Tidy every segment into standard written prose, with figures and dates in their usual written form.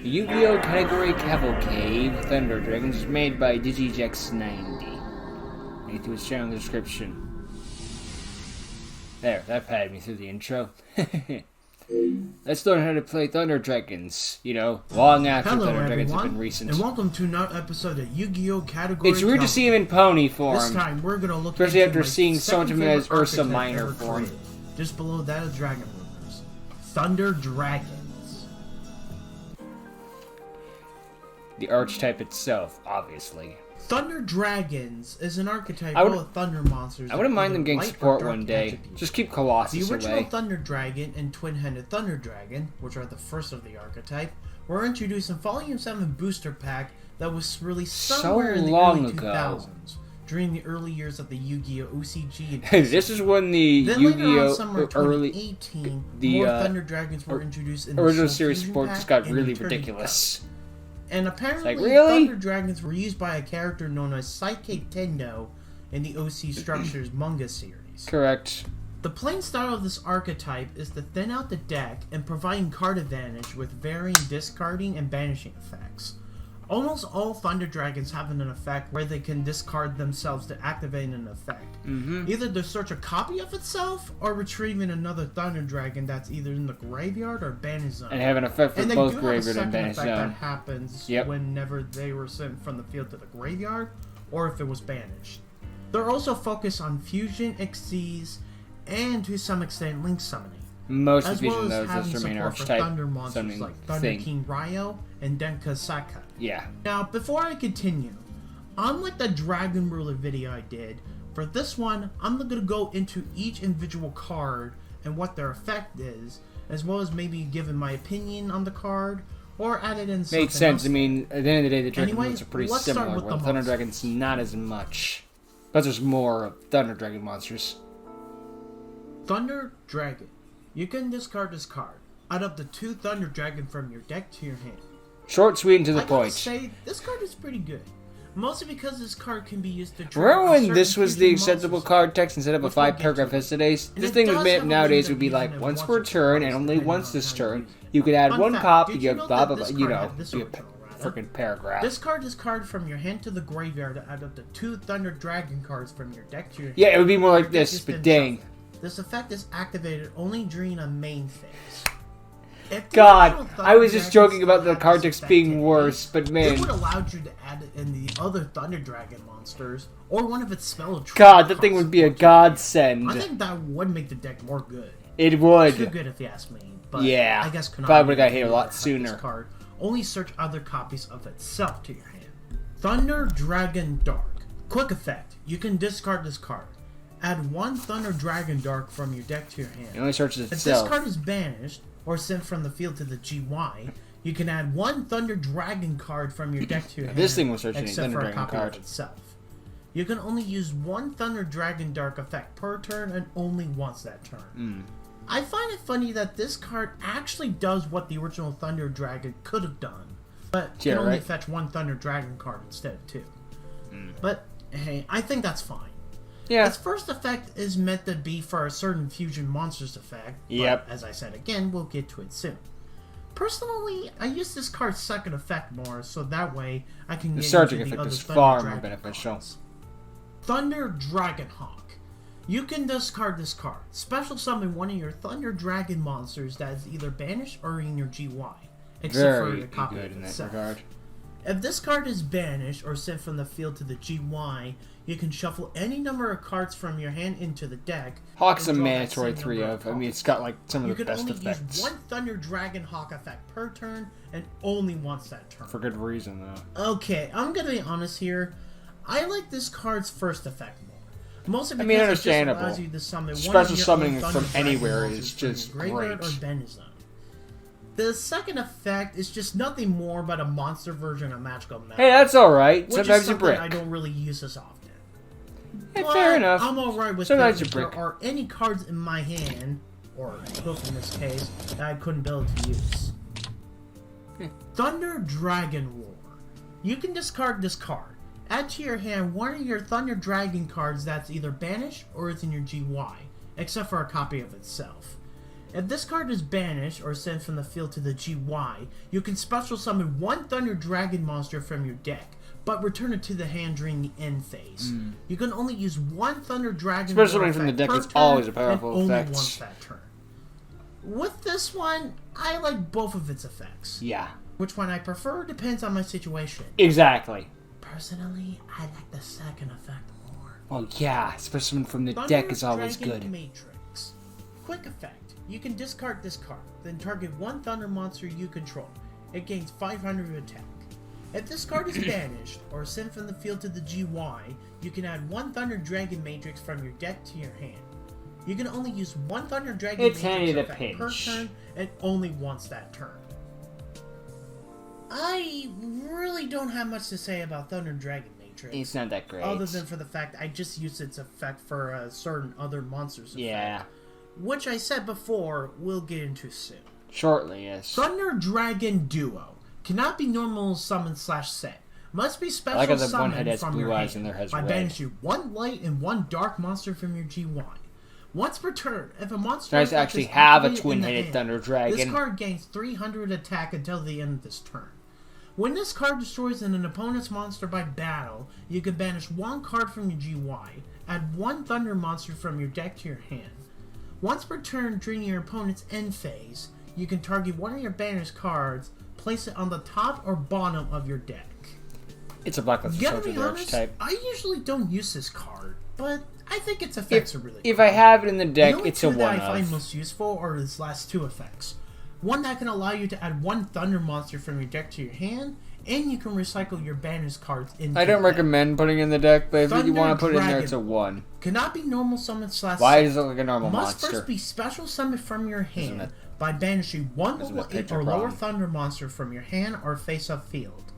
Yu-Gi-Oh! Category Cavalcade Thunder Dragons is made by DigiJex90. Link to its channel in the description. There, that padded me through the intro. Let's learn how to play Thunder Dragons, you know, long after Thunder Dragons have been recent. And welcome to another episode of Yu-Gi-Oh! Category. It's weird to see him in pony form. This time we're gonna look especially into after seeing so much of him as Ursa Minor form. Just below that is Dragon Rulers. Thunder Dragons. The archetype itself, obviously. Thunder Dragons is an archetype full of thunder monsters. I wouldn't mind them getting support one day. Attributes. Just keep Colossus The original away. Thunder Dragon and Twin-Headed Thunder Dragon, which are the first of the archetype, were introduced in Volume 7 Booster Pack that was released somewhere in the early 2000s, during the early years of the Yu-Gi-Oh! OCG. And This is when the then Yu-Gi-Oh! Later on, summer 2018, more Thunder Dragons were introduced in the original Soul series Fusion support Pack just got and really Eternity ridiculous. Cup. And apparently, really? Thunder Dragons were used by a character known as Psychic Tendo in the OC Structures manga series. Correct. The playing style of this archetype is to thin out the deck and providing card advantage with varying discarding and banishing effects. Almost all Thunder Dragons have an effect where they can discard themselves to activate an effect. Either to search a copy of itself or retrieving another Thunder Dragon that's either in the graveyard or banished zone. And have an effect for both graveyard and banished effect zone. that happens Yep. whenever they were sent from the field to the graveyard or if it was banished. They're also focused on fusion, XCs, and to some extent link summoning. Most as of Fusion, well as though, having is just their main support for archetype. Thunder monsters like Thunder thing. King Ryo and Denka Saka. Yeah. Now, before I continue, unlike the Dragon Ruler video I did, for this one, I'm going to go into each individual card and what their effect is, as well as maybe giving my opinion on the card, or add it in something Makes sense. else. I mean, at the end of the day, the Dragon Anyway, Rules are pretty let's start similar, with while the Thunder monsters. Dragon's not as much. But there's more of Thunder Dragon monsters. Thunder Dragon. You can discard this card. Add up to 2 Thunder Dragon from your deck to your hand. Short, sweet, and to the I gotta point. say, this card is pretty good. Mostly because this card can be used to Remember when certain this was the fusion acceptable monsters. card text instead of a Which we'll get 5-paragraph to. essays? And This it thing was does made have a nowadays limit would be of like using it once once per or turn twice, and only depending once on this how you turn. use it. You could add Fun one fact, copy, did you you know blah that blah this blah, you card know, had this be a original, rather? freaking paragraph. Discard this card from your hand to the graveyard to add up to 2 Thunder Dragon cards from your deck to your hand. Yeah, it would be more like Your deck this, is but then dang. shuffled. This effect is activated only during a main phase. If the God, original I was Thunder just Dragon joking about the still had card this text effect being today, worse, but it man. would allow you to add it in the other Thunder Dragon monsters or one of its spell traps. God, that thing would be a godsend. I think that would make the deck more good. It Too would. good if you ask me. But Yeah. I guess Konami Probably would've got hit a would lot have sooner. This card. Only search other copies of itself to your hand. Thunder Dragon Dark. Quick effect. You can discard this card. Add 1 Thunder Dragon Dark from your deck to your hand. It only searches If this itself. card is banished or sent from the field to the GY, you can add 1 Thunder Dragon card from your deck to your hand. This thing will search any except Thunder for a Dragon copy card. of itself. You can only use 1 Thunder Dragon Dark effect per turn and only once that turn. I find it funny that this card actually does what the original Thunder Dragon could have done, but Yeah, can only right. fetch 1 Thunder Dragon card instead of 2. But hey, I think that's fine. Yeah. Its first effect is meant to be for a certain fusion monsters effect, but Yep. as I said again, we'll get to it soon. Personally, I use this card's second effect more, so that way I can The get searching into the effect other is Thunder far more Dragon beneficial. cards. Thunder Dragon Hawk. You can discard this card. Special summon one of your Thunder Dragon monsters that is either banished or in your GY, except for Very your copy good of in that itself. regard. If this card is banished or sent from the field to the GY, you can shuffle any number of cards from your hand into the deck. Hawk's a and draw that mandatory same 3 number of. I mean, cards. it's got like some You of the can best only effects. use 1 Thunder Dragon Hawk effect per turn, and only once that turn. For good reason, though. Okay, I'm gonna be honest here. I like this card's first effect more. Mostly because I mean, it understandable. just allows you to summon Special one of your summoning own from Thunder Dragon anywhere monsters is from your just graveyard great. Or banish zone. The second effect is just nothing more but a monster version of Magical Metal. Hey, that's alright. which Sometimes is you something brick. I don't really use as often. Hey, But fair enough. I'm alright with Sometimes that you if there brick. are any cards in my hand, or hook in this case, that I couldn't be able to use. Thunder Dragon Roar. You can discard this card. Add to your hand one of your Thunder Dragon cards that's either banished or is in your GY, except for a copy of itself. If this card is banished or sent from the field to the GY, you can special summon one Thunder Dragon monster from your deck, but return it to the hand during the end phase. You can only use one Thunder Dragon Special summon from the deck is always a powerful effect. Only once that turn. With this one, I like both of its effects. Yeah. Which one I prefer depends on my situation. Exactly. Personally, I like the second effect more. Well, yeah, specimen from the Thunder deck is always Dragon good. Matrix. Quick effect. You can discard this card, then target one Thunder monster you control. It gains 500 attack. If this card is banished or sent from the field to the GY, you can add one Thunder Dragon Matrix from your deck to your hand. You can only use one Thunder Dragon Matrix effect per turn, and only once that turn. I really don't have much to say about Thunder Dragon Matrix. It's not that great. Other than for the fact I just used its effect for a certain other monster's effect. Yeah. Which I said before, we'll get into soon. Shortly, yes. Thunder Dragon Duo. Cannot be normal summon / set. Must be special I like how the summon one head has from blue your eyes hand and the other has by red. banishing one light and one dark monster from your GY. Once per turn, if a monster Nice to effect actually is have a activated in the twin-headed hand, Thunder Dragon. This card gains 300 attack until the end of this turn. When this card destroys an opponent's monster by battle, you can banish one card from your GY, add one Thunder monster from your deck to your hand. Once per turn during your opponent's end phase, you can target one of your banished cards, place it on the top or bottom of your deck. It's a Blacklist Gotta Soldier be honest, archetype. I usually don't use this card, but I think its effects are really If cool. I have it in the deck, The only it's a two that I find one-of. most useful are its last two effects. One that can allow you to add one Thunder monster from your deck to your hand, and you can recycle your banished cards into I don't the deck. recommend putting it in the deck, but if you Thunder want to put it in there, Dragon. it's a 1. Cannot be normal summon / Why set. does it look like a normal Must monster? first be special summoned from your hand it- by banishing one isn't level it 8 picture or lower problem? Thunder monster from your hand or face-up field.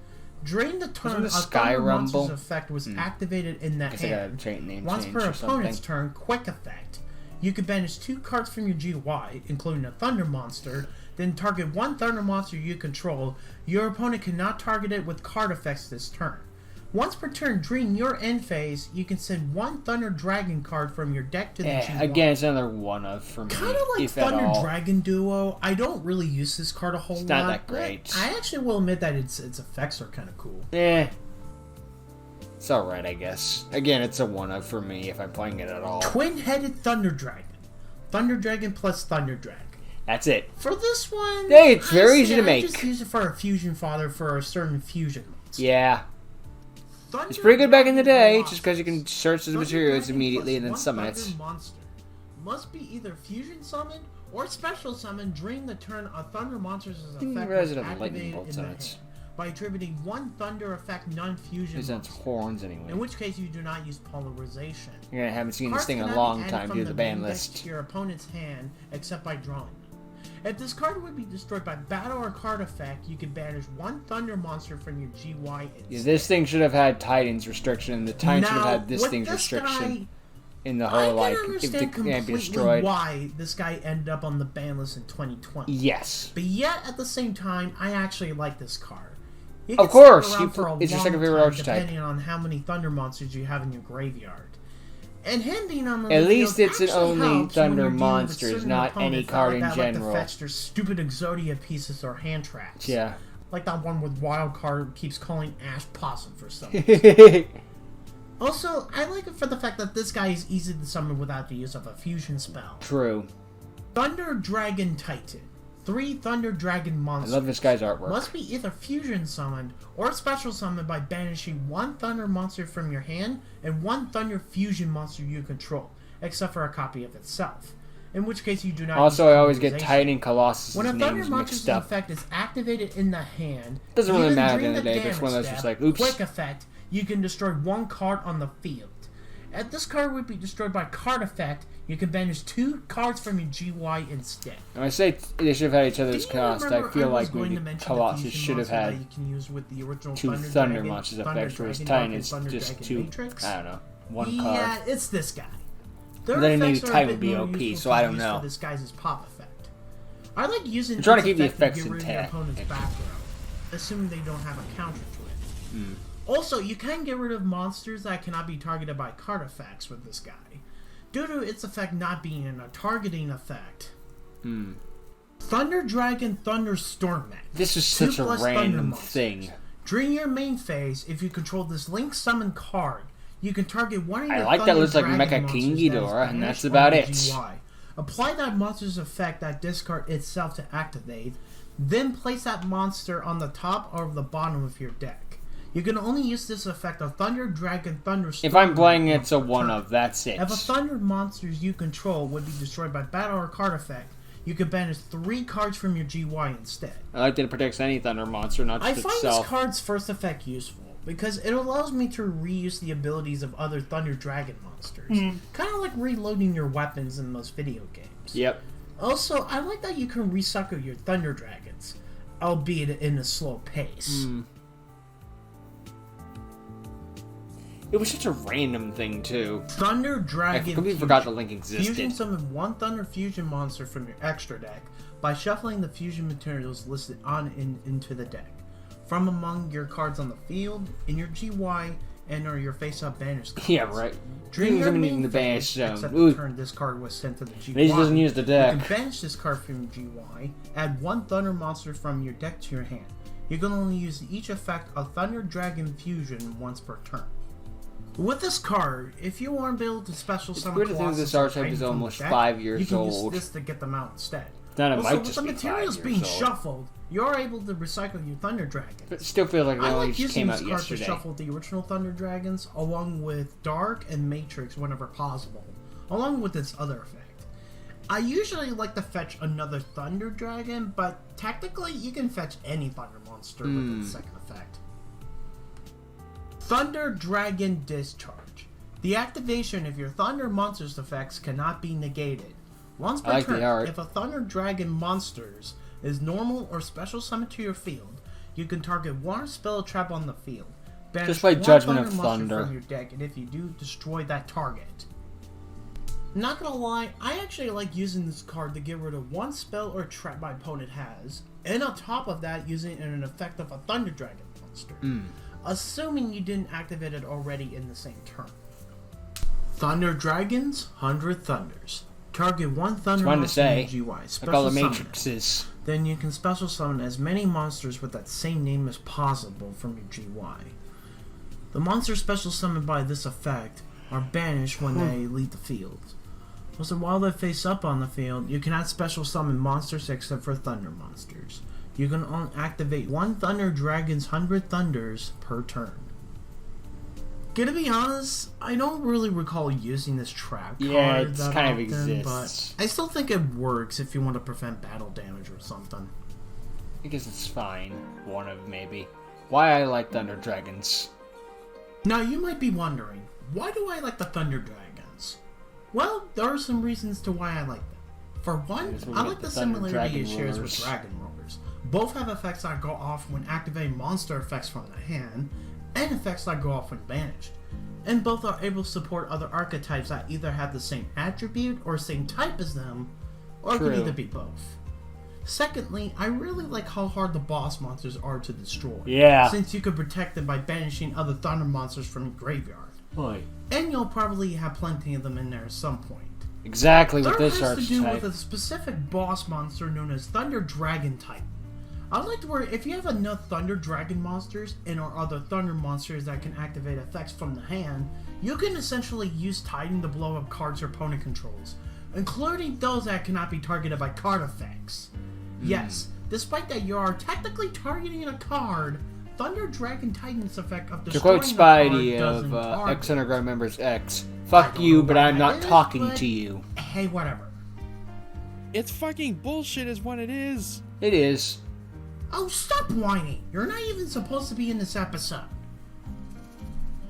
During the turn, Isn't a it Sky Thunder monster's Rumble? effect was activated in the Guess I got a hand. name Once change per or opponent's something. turn, quick effect. You can banish 2 cards from your GY, including a Thunder monster, then target one Thunder monster you control. Your opponent cannot target it with card effects this turn. Once per turn during your end phase, you can send one Thunder Dragon card from your deck to the GY. Again, it's another 1-of for me. Kind of like if at Thunder all. Dragon Duo. I don't really use this card a whole lot. It's not that but great. I actually will admit that its effects are kind of cool. It's alright, I guess. Again, it's a 1-of for me if I'm playing it at all. Twin-headed Thunder Dragon. Thunder Dragon plus Thunder Dragon. That's it. For this one, Hey, it's very honestly, easy to I make. just use it for a fusion fodder for a certain fusion monster. Yeah. Thunder It's pretty good back in the day, Dragon just because you can search the Thunder materials Dragon immediately plus and then one summon Thunder it. monster must be either fusion summoned or special summoned during the turn a Thunder monster's Didn't effect realize was it had lightning activated bolts in on the it. hand by attributing one Thunder effect non-fusion Because that's monster, horns anyway. in which case you do not use polarization. Yeah, I haven't seen this Cards thing in a cannot be long added time from due to the ban main deck list. to your opponent's hand except by drawing them. If this card would be destroyed by battle or card effect, you can banish one Thunder monster from your GY instead. Yeah, this thing should have had Titans restriction, and the Titan should have had this with thing's restriction guy, in the I whole, can like, if understand it can't be completely destroyed. why this guy ended up on the ban list in 2020. Yes. But yet, at the same time, I actually like this card. You Of can course, stick around for a it's your long second favorite time, archetype. depending on how many Thunder monsters you have in your graveyard. And him being on the At field least it's an actually only helps when Thunder you're dealing with monsters, certain not opponents any that card like in that general. Like to fetch their stupid Exodia pieces or hand traps. Yeah. Like that one with Wild Card keeps calling Ash Possum for some reason. Also, I like it for the fact that this guy is easy to summon without the use of a fusion spell. True. Thunder Dragon Titan. 3 Thunder Dragon I monsters. love this guy's artwork. Must be either fusion summoned or special summoned by banishing one Thunder monster from your hand and one Thunder fusion monster you control, except for a copy of itself. In which case you do not Also, use I always get polarization. Titan and Colossus' When a Thunder names monster's mixed up. effect is activated in the hand, Doesn't really even matter at the during end of the day, but it's one of damage those just step, like, oops. quick effect, you can destroy one card on the field. If this card would be destroyed by card effect, you can banish 2 cards from your GY instead. When I say they should have had each other's Do you cost, I remember feel was like going maybe to mention the Colossus fusion should have monster had that you can use with the original 2 Thunder Thunder Dragon, monsters Thunder effects, whereas Dragon Titan Dark, is and Thunder just Dragon 2, Matrix? I don't know, 1 Yeah, card. it's this guy. Their Then maybe effects are a Titan bit would be more OP, useful so to I don't use know. for this guy's pop effect. I like using I'm trying to this keep the effect to effects get rid of your intact. opponent's back row, assuming they don't have a counter to it. Mm. Also, you can get rid of monsters that cannot be targeted by card effects with this guy, due to its effect not being a targeting effect. Thunder Dragon Thunderstorm Mech. This is 2 such a plus random Thunder thing. Monsters. During your main phase, if you control this Link Summon card, you can target one of your I like Thunder that looks like Dragon Mecha King monsters that is Ghidorah, and banished that's about on it. the GY. Apply that monster's effect that discard itself to activate, then place that monster on the top or the bottom of your deck. You can only use this effect of Thunder Dragon Thunderstorm. If I'm playing Mech it's a per one turn. of, that's it. If a Thunder monsters you control would be destroyed by battle or card effect, you can banish 3 cards from your GY instead. I like that it protects any Thunder monster, not I just find itself. this card's first effect useful, because it allows me to reuse the abilities of other Thunder Dragon monsters. Kind of like reloading your weapons in most video games. Yep. Also, I like that you can recycle your Thunder Dragons, albeit in a slow pace. It was such a random thing, too. Thunder I Dragon completely forgot that Link existed. Fusion summon 1 Thunder Fusion monster from your extra deck by shuffling the fusion materials listed on into the deck. From among your cards on the field, in your GY, and or your face-up banished cards. Yeah, right. During your main the banish phase, zone. except Ooh. the turn this card was sent to the GY, He doesn't use the deck. you can banish this card from your GY, add 1 Thunder monster from your deck to your hand. You can only use each effect of Thunder Dragon Fusion once per turn. With this card, if you aren't able to special summon weird to think Colossus this or archetype Titan is from the almost deck, 5 years you can old. use this to get them out instead. Then it Also, might with just the be 5 materials years being old. shuffled, you're able to recycle your Thunder Dragons. But it still feels like they I only like just using came this out card yesterday. to shuffle the original Thunder Dragons along with Dark and Matrix whenever possible, along with its other effect. I usually like to fetch another Thunder Dragon, but technically you can fetch any Thunder monster with its second effect. Thunder Dragon Discharge. The activation of your Thunder monster's effects cannot be negated. Once per I like the turn, art. if a Thunder Dragon monsters is normal or special summoned to your field, you can target 1 spell trap on the field. Banish Just by 1 Judgment of monster Thunder. from your deck, and if you do, destroy that target. Not gonna lie, I actually like using this card to get rid of 1 spell or trap my opponent has, and on top of that, using it in an effect of a Thunder Dragon monster. Assuming you didn't activate it already in the same turn. Thunder Dragons, 100 Thunders. Target 1 Thunder Fun to monster in say. your GY. Like all Special the summon it. matrices. Then you can special summon as many monsters with that same name as possible from your GY. The monsters special summoned by this effect are banished when they leave the field. Also, while they face up on the field, you cannot special summon monsters except for Thunder monsters. You can only activate 1 Thunder Dragon's 100 Thunders per turn. Gonna be honest, I don't really recall using this trap card Yeah, it that kind of often, exists. but I still think it works if you want to prevent battle damage or something. I guess it's fine. One of maybe. Why I like Thunder Dragons. Now you might be wondering, why do I like the Thunder Dragons? Well, there are some reasons to why I like them. For one, Yes, we I got like the the Thunder similarity Dragon it shares with Rollers. Dragon Rollers. Both have effects that go off when activating monster effects from the hand, and effects that go off when banished. And both are able to support other archetypes that either have the same attribute or same type as them, or it True. could either be both. Secondly, I really like how hard the boss monsters are to destroy. Yeah. Since you can protect them by banishing other thunder monsters from your graveyard. Right. And you'll probably have plenty of them in there at some point. Exactly with Third this has to do with archetype. a specific boss monster known as Thunder Dragon Titan. I'd like to where if you have enough Thunder Dragon monsters and or other Thunder monsters that can activate effects from the hand, you can essentially use Titan to blow up cards your opponent controls, including those that cannot be targeted by card effects. Yes, despite that you are technically targeting a card, Thunder Dragon Titan's effect of To destroying quote the card Spidey doesn't of target. X Underground members X, I fuck don't you, know but what I'm that not is, talking but to you. Hey, whatever. It's fucking bullshit is what it is. It is. Oh, stop whining! You're not even supposed to be in this episode.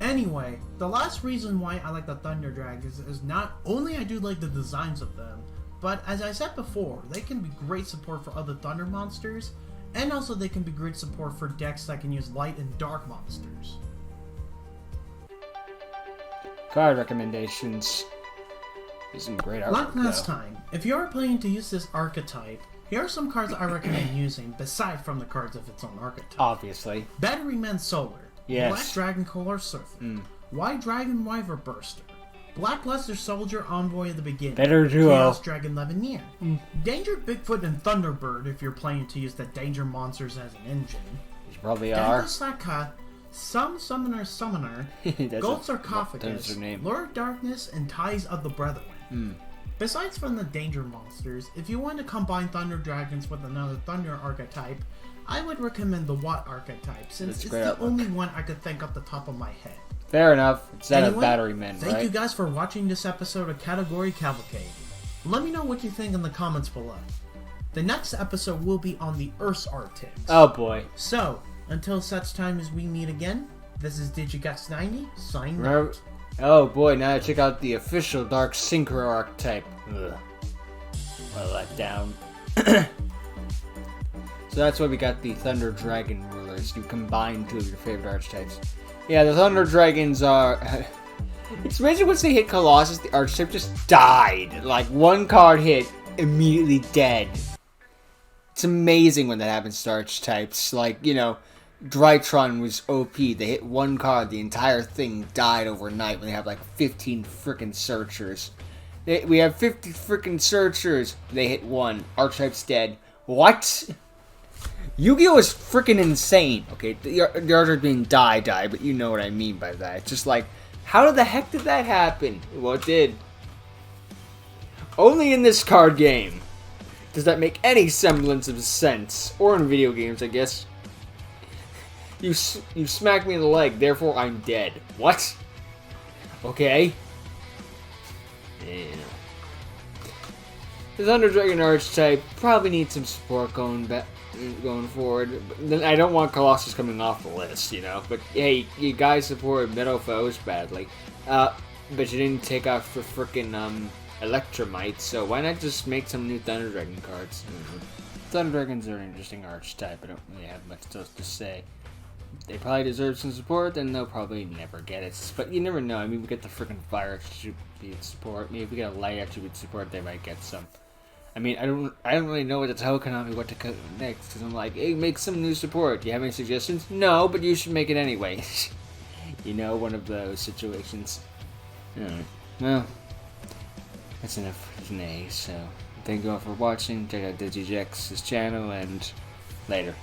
Anyway, the last reason why I like the Thunder Dragons is not only I do like the designs of them, but as I said before, they can be great support for other Thunder monsters, and also they can be great support for decks that can use Light and Dark monsters. Card recommendations. There's some great artwork, Like last though. time, if you are planning to use this archetype, here are some cards I recommend using, beside from the cards of its own archetype. Obviously. Batteryman Solar, Yes. Black Dragon Color Surfer, White Dragon Wyver Burster, Blackluster Soldier Envoy of the Beginning. Better duo. Chaos Dragon Levineer. Danger Bigfoot and Thunderbird if you're planning to use the Danger monsters as an engine. You probably are. Dagasaka, Some Summoner, Gold Sarcophagus, Lord of Darkness, and Ties of the Brethren. Besides from the Danger monsters, if you want to combine Thunder Dragons with another Thunder archetype, I would recommend the Watt archetype, since it's the only one I could think off the top of my head. Fair enough. It's that of Battery Men, right? Thank you guys for watching this episode of Category Cavalcade. Let me know what you think in the comments below. The next episode will be on the Earth's Arctics. Oh boy. So, until such time as we meet again, this is DigiGuts90, signing out. Oh boy, now check out the official Dark Synchro archetype. Ugh. What a letdown. So that's why we got the Thunder Dragon Rulers. You combine two of your favorite archetypes. Yeah, the Thunder Dragons are... It's amazing once they hit Colossus, the archetype just died. Like, one card hit, immediately dead. It's amazing when that happens to archetypes. Like, you know, Drytron was OP. They hit one card, the entire thing died overnight when they have like 15 frickin' Searchers. We have 50 frickin' Searchers. They hit one. Archetype's dead. What? Yu-Gi-Oh! Is frickin' insane. Okay, the archetype being die, but you know what I mean by that. It's just like, how the heck did that happen? Well, it did. Only in this card game does that make any semblance of sense. Or in video games, I guess. You smacked me in the leg, therefore I'm dead. What? Okay. Yeah. The Thunder Dragon archetype probably needs some support going forward. Then I don't want Colossus coming off the list, you know. But hey, you guys supported Metal Foes badly. But you didn't take off the frickin' Electromite, so why not just make some new Thunder Dragon cards? Thunder Dragons are an interesting archetype. I don't really have much else to say. They probably deserve some support, and they'll probably never get it. But you never know. I mean, we get the frickin' Fire attribute support. Maybe if we get a Light attribute support, they might get some. I mean, I don't really know what to tell Konami what to cut next, because I'm like, hey, make some new support. Do you have any suggestions? No, but you should make it anyway. You know, one of those situations. Alright, well, that's enough for today, so thank you all for watching. Check out DigiGex's channel, and later.